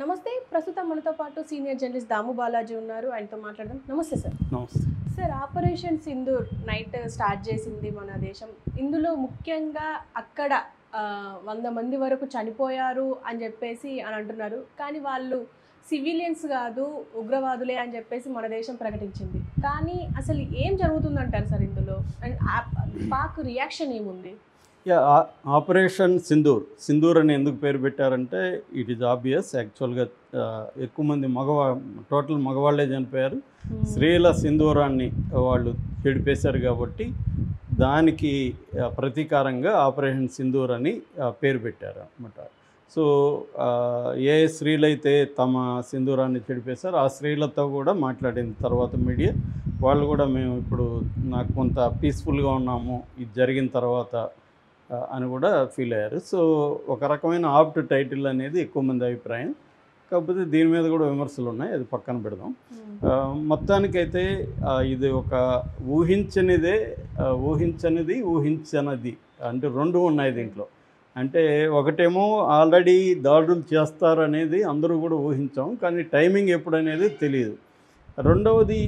నమస్తే. ప్రస్తుతం మనతో పాటు సీనియర్ జర్నలిస్ట్ దాము బాలాజీ ఉన్నారు. ఆయనతో మాట్లాడదాం. నమస్తే సార్. నమస్తే sir, operation Sindoor night start చేసింది మన దేశం. ఇందులో ముఖ్యంగా అక్కడ 100 మంది వరకు చనిపోయారు అని చెప్పేసి అంటున్నారు. కానీ వాళ్ళు సివిలియన్స్ కాదు, ఉగ్రవాదులే అని చెప్పేసి మన దేశం ప్రకటించింది. కానీ అసలు ఏం జరుగుతుందంటారు సార్ ఇందులో? అండ్ పాక్ రియాక్షన్ ఏముంది? ఆపరేషన్ సింధూర్ అని ఎందుకు పేరు పెట్టారంటే ఇట్ ఈజ్ ఆబ్వియస్. యాక్చువల్గా ఎక్కువ మంది టోటల్ మగవాళ్ళే చనిపోయారు. స్త్రీల సింధూరాన్ని వాళ్ళు చెడిపేశారు కాబట్టి దానికి ప్రతీకారంగా ఆపరేషన్ సింధూర్ అని పేరు పెట్టారు అన్నమాట. సో ఏ స్త్రీలైతే తమ సింధూరాన్ని చెడిపేశారో ఆ స్త్రీలతో కూడా మాట్లాడిన తర్వాత మీడియా వాళ్ళు కూడా మేము ఇప్పుడు నాకు కొంత పీస్ఫుల్గా ఉన్నాము ఇది జరిగిన తర్వాత అని కూడా ఫీల్ అయ్యారు. సో ఒక రకమైన ఆప్ట్ టైటిల్ అనేది ఎక్కువ మంది అభిప్రాయం. కాకపోతే దీని మీద కూడా విమర్శలు ఉన్నాయి, అది పక్కన పెడదాం. మొత్తానికైతే ఇది ఒక ఊహించనిది అంటే రెండు ఉన్నాయి దీంట్లో. అంటే ఒకటేమో ఆల్రెడీ దాడులు చేస్తారనేది అందరూ కూడా ఊహించాం, కానీ టైమింగ్ ఎప్పుడనేది తెలియదు. రెండవది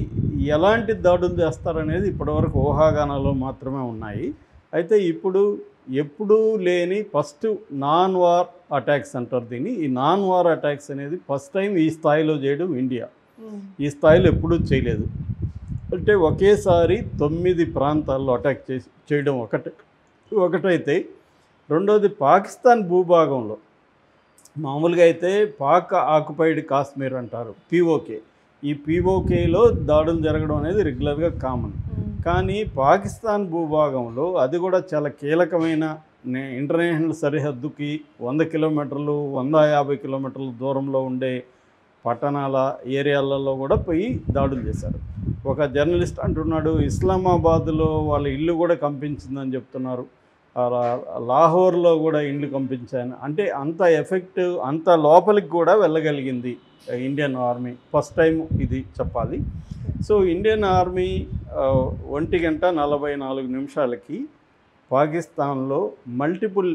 ఎలాంటి దాడులు చేస్తారనేది ఇప్పటివరకు ఊహాగానాలు మాత్రమే ఉన్నాయి. అయితే ఇప్పుడు ఎప్పుడూ లేని ఫస్ట్ నాన్ వార్ అటాక్స్ అంటారు దీన్ని. ఈ నాన్ వార్ అటాక్స్ అనేది ఫస్ట్ టైం ఈ స్థాయిలో చేయడం ఇండియా. ఈ స్థాయిలో ఎప్పుడూ చేయలేదు. అంటే ఒకేసారి 9 ప్రాంతాల్లో అటాక్ చేయడం ఒకటైతే, రెండోది పాకిస్తాన్ భూభాగంలో మామూలుగా అయితే పాక్ ఆక్యుపైడ్ కాశ్మీర్ అంటారు, పీఓకే. ఈ పీఓకేలో దాడులు జరగడం అనేది రెగ్యులర్గా కామన్. కానీ పాకిస్తాన్ భూభాగంలో అది కూడా చాలా కీలకమైన ఇంటర్నేషనల్ సరిహద్దుకి 100 కిలోమీటర్లు 150 కిలోమీటర్ల దూరంలో ఉండే పట్టణాల ఏరియాలలో కూడా పోయి దాడులు చేశారు. ఒక జర్నలిస్ట్ అంటున్నాడు ఇస్లామాబాద్లో వాళ్ళ ఇల్లు కూడా కంపించిందని చెప్తున్నారు, లాహోర్లో కూడా ఇల్లు కంపించాను. అంటే అంత ఎఫెక్టివ్, అంత లోపలికి కూడా వెళ్ళగలిగింది ఇండియన్ ఆర్మీ. ఫస్ట్ టైం ఇది చెప్పాలి. సో ఇండియన్ ఆర్మీ 1:44 పాకిస్తాన్లో మల్టిపుల్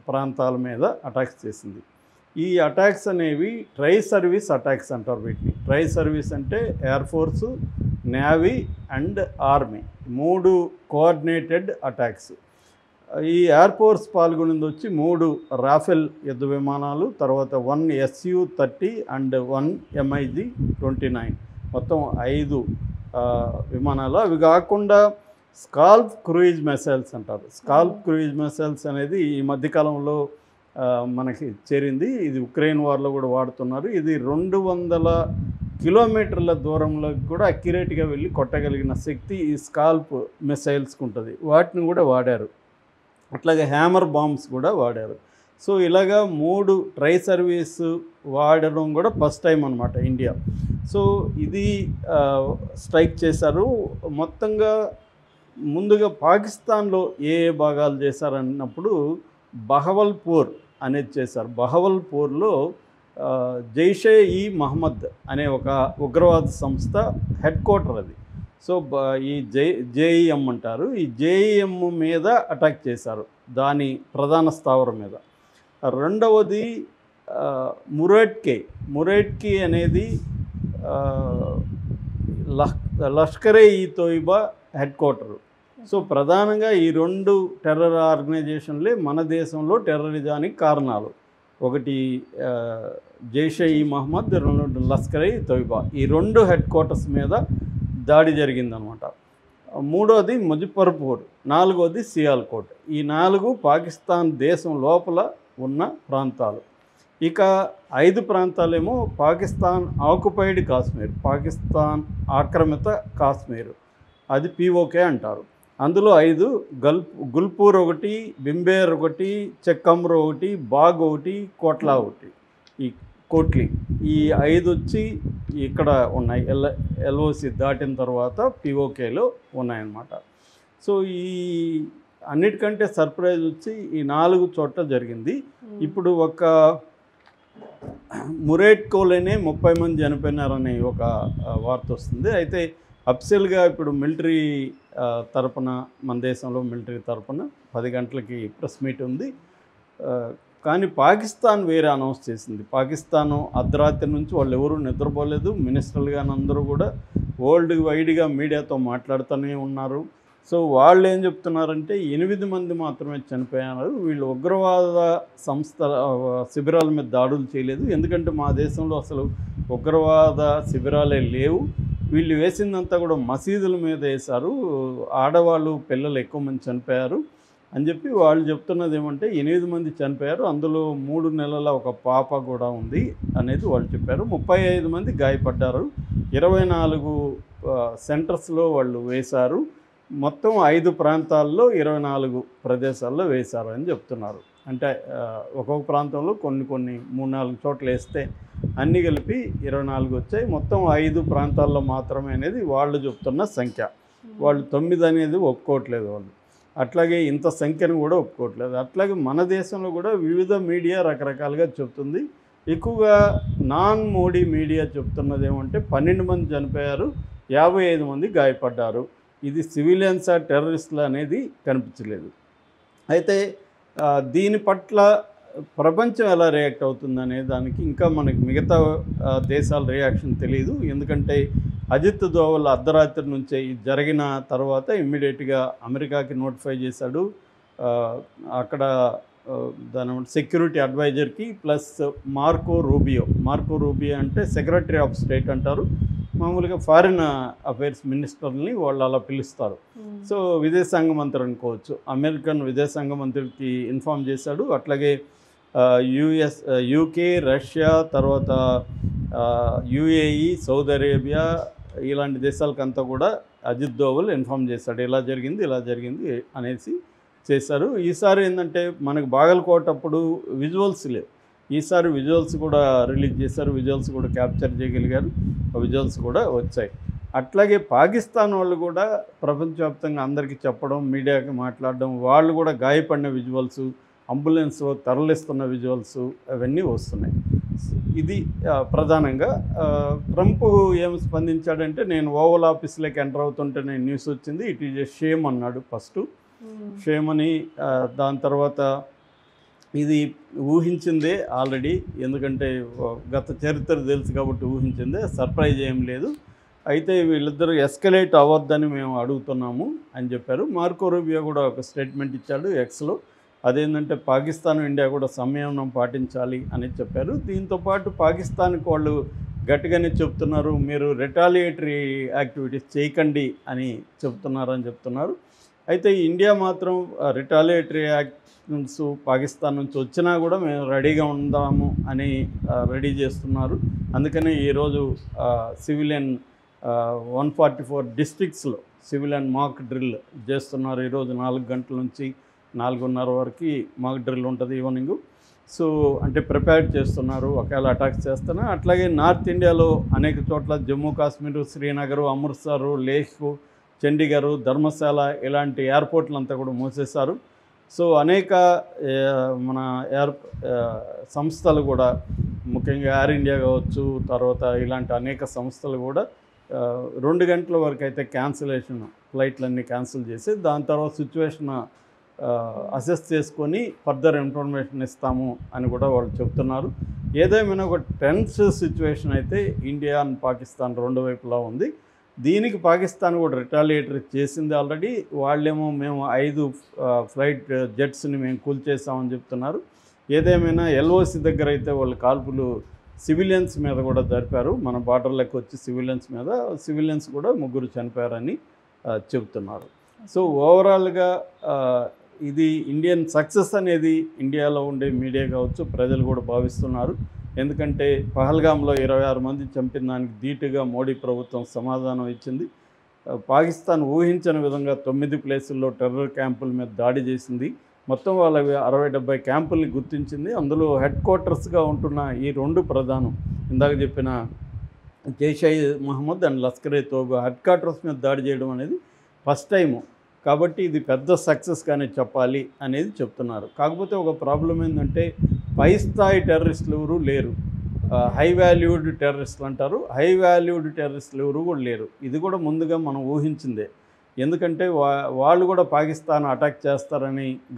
ప్రాంతాల మీద అటాక్స్ చేసింది. ఈ అటాక్స్ అనేవి ట్రై సర్వీస్ అటాక్స్ అంటారు వీటిని. ట్రై సర్వీస్ అంటే air force, navy and army 3 coordinated attacks. ఈ ఎయిర్ ఫోర్స్ పాల్గొనింది వచ్చి 3 రాఫెల్ యుద్ధ విమానాలు, తర్వాత 1 Su-30 అండ్ 1 MiG-29, మొత్తం 5 విమానాలు. అవి కాకుండా స్కాల్ప్ క్రూయిజ్ మిసైల్స్ అంటారు. స్కాల్ప్ క్రూయిజ్ మిసైల్స్ అనేది ఈ మధ్యకాలంలో మనకి చేరింది. ఇది ఉక్రెయిన్ వార్లో కూడా వాడుతున్నారు. ఇది 200 కిలోమీటర్ల దూరంలో కూడా అక్యురేట్గా వెళ్ళి కొట్టగలిగిన శక్తి ఈ స్కాల్ప్ మిసైల్స్కి ఉంటుంది. వాటిని కూడా వాడారు. అట్లాగే హ్యామర్ బాంబ్స్ కూడా వాడారు. సో ఇలాగా 3 ట్రై సర్వీస్ వాడడం కూడా ఫస్ట్ టైం అనమాట ఇండియా. సో ఇది స్ట్రైక్ చేశారు. మొత్తంగా ముందుగా పాకిస్తాన్లో ఏ భాగాలు చేశారన్నప్పుడు బహవల్పూర్ అనేది చేశారు. బహవల్పూర్లో జైషే ఈ మహమ్మద్ అనే ఒక ఉగ్రవాద సంస్థ హెడ్ క్వార్టర్ అది. సో ఈ జేఈఎం అంటారు. ఈ జేఈఎం మీద అటాక్ చేశారు, దాని ప్రధాన స్థావరం మీద. రెండవది మురేట్కి అనేది లష్కరే ఈ తోయిబా హెడ్ క్వార్టరు. సో ప్రధానంగా ఈ 2 టెర్రర్ ఆర్గనైజేషన్లే మన దేశంలో టెర్రరిజానికి కారణాలు. ఒకటి జైషే ఈ మహమ్మద్, 2 లష్కరే ఈ తోయిబా. ఈ 2 హెడ్ క్వార్టర్స్ మీద దాడి జరిగిందనమాట. మూడోది ముజఫర్పూర్, 4వది సియాల్కోట్. ఈ 4 పాకిస్తాన్ దేశం లోపల ఉన్న ప్రాంతాలు. ఇక 5 ప్రాంతాలేమో పాకిస్తాన్ ఆక్యుపైడ్ కాశ్మీర్, పాకిస్తాన్ ఆక్రమిత కాశ్మీర్, అది పీఓకే అంటారు. అందులో 5 గుల్పూర్ 1, బింబేర్ 1, చెక్కమ్రో 1, బాగ్ 1, కోట్లా 1, ఈ కోట్లీ. ఈ 5 వచ్చి ఇక్కడ ఉన్నాయి, ఎల్ఓసి దాటిన తర్వాత పీఓకేలో ఉన్నాయన్నమాట. సో ఈ అన్నిటికంటే సర్ప్రైజ్ వచ్చి ఈ 4 చోట్ల జరిగింది. ఇప్పుడు ఒక మురేట్కోలోనే 30 మంది చనిపోయినారనే ఒక వార్త వస్తుంది. అయితే అఫిషియల్గా ఇప్పుడు మిలిటరీ తరపున, మన దేశంలో మిలిటరీ తరపున 10 గంటలకి ప్రెస్ మీట్ ఉంది. కానీ పాకిస్తాన్ వేరే అనౌన్స్ చేసింది. పాకిస్తాను అర్ధరాత్రి నుంచి వాళ్ళు ఎవరూ నిద్రపోలేదు. మినిస్టర్లు కానీ అందరూ కూడా వరల్డ్ వైడ్గా మీడియాతో మాట్లాడుతూనే ఉన్నారు. సో వాళ్ళు ఏం చెప్తున్నారంటే 8 మంది మాత్రమే చనిపోయారు, వీళ్ళు ఉగ్రవాద సంస్థ శిబిరాల మీద దాడులు చేయలేదు, ఎందుకంటే మా దేశంలో అసలు ఉగ్రవాద శిబిరాలే లేవు, వీళ్ళు వేసిందంతా కూడా మసీదుల మీద వేశారు, ఆడవాళ్ళు పిల్లలు ఎక్కువ మంది చనిపోయారు అని చెప్పి వాళ్ళు చెప్తున్నది ఏమంటే 8 మంది చనిపోయారు, అందులో 3 నెలల ఒక పాప కూడా ఉంది అనేది వాళ్ళు చెప్పారు. 35 మంది గాయపడ్డారు, 24 సెంటర్స్లో వాళ్ళు వేశారు, మొత్తం 5 ప్రాంతాల్లో 24 ప్రదేశాల్లో వేశారు అని చెప్తున్నారు. అంటే ఒక్కొక్క ప్రాంతంలో కొన్ని 3-4 చోట్ల వేస్తే అన్నీ కలిపి 24 వచ్చాయి, మొత్తం 5 ప్రాంతాల్లో మాత్రమే అనేది వాళ్ళు చెప్తున్న సంఖ్య. వాళ్ళు 9 అనేది ఒప్పుకోవట్లేదు వాళ్ళు. అట్లాగే ఇంత సంఖ్యను కూడా ఒప్పుకోవట్లేదు. అట్లాగే మన దేశంలో కూడా వివిధ మీడియా రకరకాలుగా చెప్తుంది. ఎక్కువగా నాన్ మోడీ మీడియా చెప్తున్నది ఏమంటే 12 మంది చనిపోయారు, 55 మంది గాయపడ్డారు, ఇది సివిలియన్సా టెర్రరిస్టులు అనేది కనిపించలేదు. అయితే దీని పట్ల ప్రపంచం ఎలా రియాక్ట్ అవుతుందనే దానికి ఇంకా మనకి మిగతా దేశాల రియాక్షన్ తెలియదు. ఎందుకంటే అజిత్ దోవల్ అర్ధరాత్రి నుంచే ఇది జరిగిన తర్వాత ఇమ్మీడియట్గా అమెరికాకి నోటిఫై చేశాడు. అక్కడ దాని సెక్యూరిటీ అడ్వైజర్కి ప్లస్ మార్కో రూబియో అంటే సెక్రటరీ ఆఫ్ స్టేట్ అంటారు, మామూలుగా ఫారిన్ అఫైర్స్ మినిస్టర్ని వాళ్ళు అలా పిలుస్తారు. సో విదేశాంగ మంత్రి అనుకోవచ్చు, అమెరికన్ విదేశాంగ మంత్రికి ఇన్ఫామ్ చేశాడు. అట్లాగే యూకే, రష్యా, తర్వాత యుఏఈ, సౌదీ అరేబియా ఇలాంటి దేశాలకంతా కూడా అజిత్ దోవల్ ఇన్ఫామ్ చేశాడు, ఇలా జరిగింది అనేసి చేశారు. ఈసారి ఏంటంటే మనకు బాగలకోట అప్పుడు విజువల్స్ లేవు, ఈసారి విజువల్స్ కూడా రిలీజ్ చేశారు, విజువల్స్ కూడా క్యాప్చర్ చేయగలిగారు, విజువల్స్ కూడా వచ్చాయి. అట్లాగే పాకిస్తాన్ వాళ్ళు కూడా ప్రపంచవ్యాప్తంగా అందరికీ చెప్పడం, మీడియాకి మాట్లాడడం, వాళ్ళు కూడా గాయపడిన విజువల్స్, అంబులెన్స్లో తరలిస్తున్న విజువల్స్ అవన్నీ వస్తున్నాయి. ఇది ప్రధానంగా ట్రంప్ ఏం స్పందించాడంటే, నేను ఓవల్ ఆఫీస్లోకి ఎంటర్ అవుతుంటే నేను న్యూస్ వచ్చింది, ఇట్ ఈజ్ ఏ షేమ్ అన్నాడు ఫస్ట్, షేమ్ అని. దాని తర్వాత ఇది ఊహించిందే ఆల్రెడీ, ఎందుకంటే గత చరిత్ర తెలుసు కాబట్టి ఊహించిందే, సర్ప్రైజ్ ఏం లేదు, అయితే వీళ్ళిద్దరూ ఎస్కలేట్ అవ్వద్దని మేము అడుగుతున్నాము అని చెప్పారు. మార్కో రూబియో కూడా ఒక స్టేట్మెంట్ ఇచ్చాడు ఎక్స్లో, అదేంటంటే పాకిస్తాన్ ఇండియా కూడా సంయమనం పాటించాలి అని చెప్పారు. దీంతోపాటు పాకిస్తాన్కి వాళ్ళు గట్టిగానే చెప్తున్నారు, మీరు రిటాలియేటరీ యాక్టివిటీస్ చేయకండి అని చెప్తున్నారు. అయితే ఇండియా మాత్రం రిటాలియేటరీ యాక్షన్స్ పాకిస్తాన్ నుంచి వచ్చినా కూడా మేము రెడీగా ఉందాము అని రెడీ చేస్తున్నారు. అందుకనే ఈరోజు సివిలియన్ 144 డిస్ట్రిక్ట్స్లో సివిలియన్ మాక్ డ్రిల్ చేస్తున్నారు. ఈరోజు 4 గంటల నుంచి 4:30 వరకు మాక్ డ్రిల్ ఉంటుంది ఈవినింగ్. సో అంటే ప్రిపేర్ చేస్తున్నారు ఒకవేళ అటాక్స్ చేస్తున్నా. అట్లాగే నార్త్ ఇండియాలో అనేక చోట్ల జమ్మూ కాశ్మీర్, శ్రీనగర్, అమృత్సర్, లేహ్, చండీగఢ్, ధర్మశాల ఇలాంటి ఎయిర్పోర్ట్లంతా కూడా మూసేశారు. సో అనేక మన సంస్థలు కూడా, ముఖ్యంగా ఎయిర్ ఇండియా కావచ్చు, తర్వాత ఇలాంటి అనేక సంస్థలు కూడా 2 గంటల వరకు అయితే క్యాన్సిలేషన్, ఫ్లైట్లన్నీ క్యాన్సిల్ చేసి దాని తర్వాత సిచ్యువేషన్ అసెస్ చేసుకొని ఫర్దర్ ఇన్ఫర్మేషన్ ఇస్తాము అని కూడా వాళ్ళు చెప్తున్నారు. ఏదేమైనా ఒక టెన్స్ సిచ్యువేషన్ అయితే ఇండియా అండ్ పాకిస్తాన్ రెండు వైపులా ఉంది. దీనికి పాకిస్తాన్ కూడా రిటాలియేటరీ చేసింది ఆల్రెడీ. వాళ్ళేమో మేము 5 ఫ్లైట్ జెట్స్ని మేము కూల్చేసామని చెప్తున్నారు. ఏదేమైనా ఎల్ఓసి దగ్గర అయితే వాళ్ళు కాల్పులు సివిలియన్స్ మీద కూడా జరిపారు, మన బార్డర్లకు వచ్చి సివిలియన్స్ కూడా 3 చనిపోయారని చెబుతున్నారు. సో ఓవరాల్గా ఇది ఇండియన్ సక్సెస్ అనేది ఇండియాలో ఉండే మీడియా కావచ్చు, ప్రజలు కూడా భావిస్తున్నారు. ఎందుకంటే పహల్గామ్లో 26 మంది చంపిన దానికి ధీటుగా మోడీ ప్రభుత్వం సమాధానం ఇచ్చింది. పాకిస్తాన్ ఊహించని విధంగా 9 ప్లేసుల్లో టెర్రర్ క్యాంపుల మీద దాడి చేసింది. మొత్తం వాళ్ళ 60-70 క్యాంపుల్ని గుర్తించింది. అందులో హెడ్ క్వార్టర్స్గా ఉంటున్న ఈ 2 ప్రధానం, ఇందాక చెప్పిన Jaish Mohammed and Lashkar-e Taiba headquarters మీద దాడి చేయడం అనేది ఫస్ట్ టైము. కాబట్టి ఇది పెద్ద సక్సెస్గానే చెప్పాలి అనేది చెప్తున్నారు. కాకపోతే ఒక ప్రాబ్లం ఏంటంటే పై స్థాయి టెర్రరిస్టులు ఎవరు లేరు, హై వాల్యూడ్ టెర్రరిస్టులు అంటారు, హై వాల్యూడ్ టెర్రరిస్టులు ఎవరు కూడా లేరు. ఇది కూడా ముందుగా మనం ఊహించిందే, ఎందుకంటే వాళ్ళు కూడా పాకిస్తాన్ అటాక్ చేస్తారని గత